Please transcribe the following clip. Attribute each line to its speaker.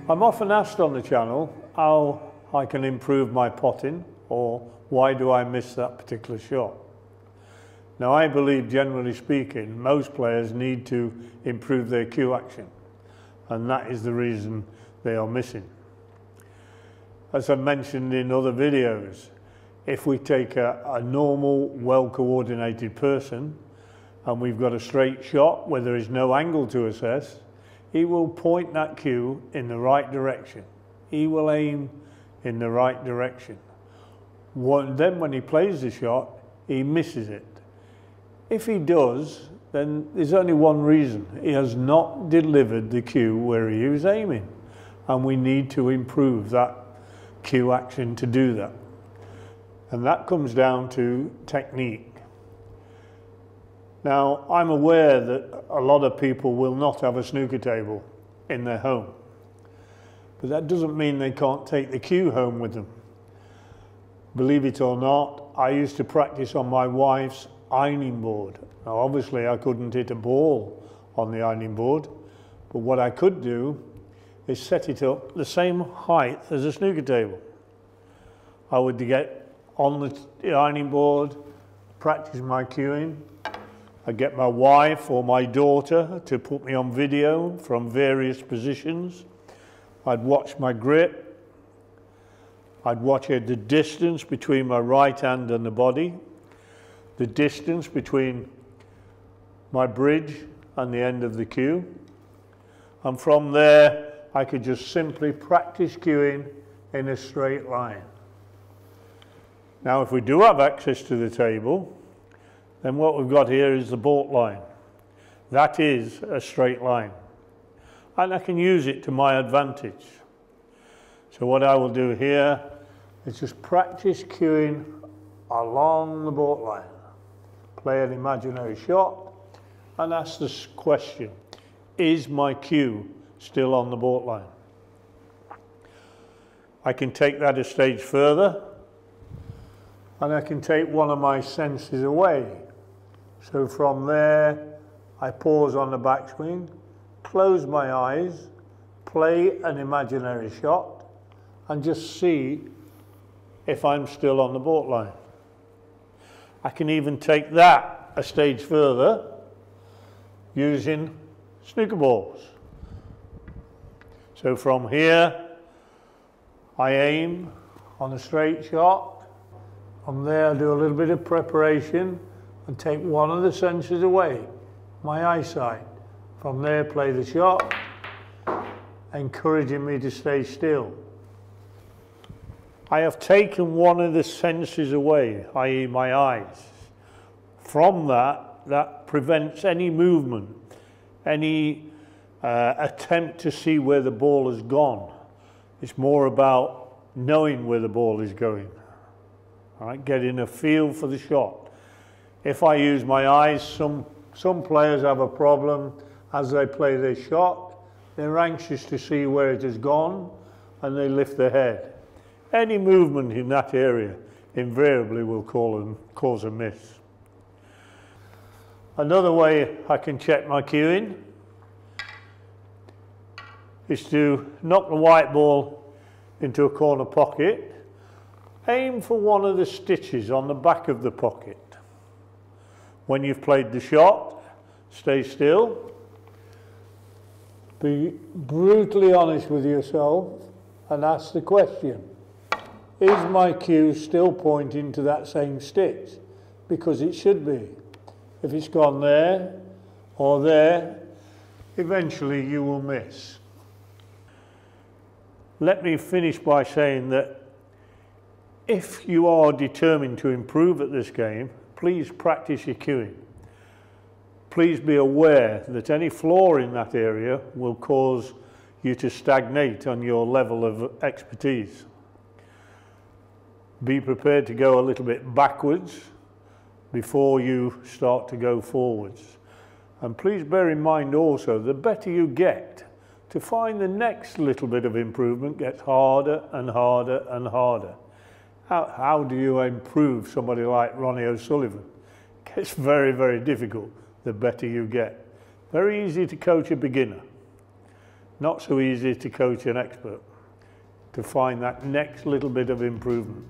Speaker 1: I'm often asked on the channel how I can improve my potting, or why do I miss that particular shot. Now, I believe, generally speaking, most players need to improve their cue action, and that is the reason they are missing. As I mentioned in other videos, if we take a normal, well-coordinated person and we've got a straight shot where there is no angle to assess, he will point that cue in the right direction. He will aim in the right direction. Then when he plays the shot, he misses it. If he does, then there's only one reason. He has not delivered the cue where he was aiming. And we need to improve that cue action to do that. And that comes down to technique. Now, I'm aware that a lot of people will not have a snooker table in their home, but that doesn't mean they can't take the cue home with them. Believe it or not, I used to practice on my wife's ironing board. Now, obviously, I couldn't hit a ball on the ironing board, but what I could do is set it up the same height as a snooker table. I would get on the ironing board, practice my cueing. I'd get my wife or my daughter to put me on video from various positions. I'd watch my grip. I'd watch the distance between my right hand and the body, the distance between my bridge and the end of the cue. And from there, I could just simply practice cueing in a straight line. Now, if we do have access to the table, then what we've got here is the baulk line. That is a straight line. And I can use it to my advantage. So what I will do here is just practice cueing along the baulk line. Play an imaginary shot and ask this question: is my cue still on the baulk line? I can take that a stage further, and I can take one of my senses away. So from there, I pause on the backswing, close my eyes, play an imaginary shot, and just see if I'm still on the baulk line. I can even take that a stage further using snooker balls. So from here, I aim on a straight shot. From there, I do a little bit of preparation and take one of the senses away, my eyesight. From there, play the shot, encouraging me to stay still. I have taken one of the senses away, i.e. my eyes. From that prevents any movement, any attempt to see where the ball has gone. It's more about knowing where the ball is going. All right, getting a feel for the shot. If I use my eyes, some players have a problem as they play their shot. They're anxious to see where it has gone, and they lift their head. Any movement in that area invariably will cause a miss. Another way I can check my cueing is to knock the white ball into a corner pocket, aim for one of the stitches on the back of the pocket. When you've played the shot, stay still, be brutally honest with yourself and ask the question: is my cue still pointing to that same stitch? Because it should be. If it's gone there or there, eventually you will miss. Let me finish by saying that if you are determined to improve at this game, please practice your cueing. Please be aware that any flaw in that area will cause you to stagnate on your level of expertise. Be prepared to go a little bit backwards before you start to go forwards. And please bear in mind also, the better you get, to find the next little bit of improvement gets harder and harder and harder. How do you improve somebody like Ronnie O'Sullivan? It gets very, very difficult the better you get. Very easy to coach a beginner. Not so easy to coach an expert to find that next little bit of improvement.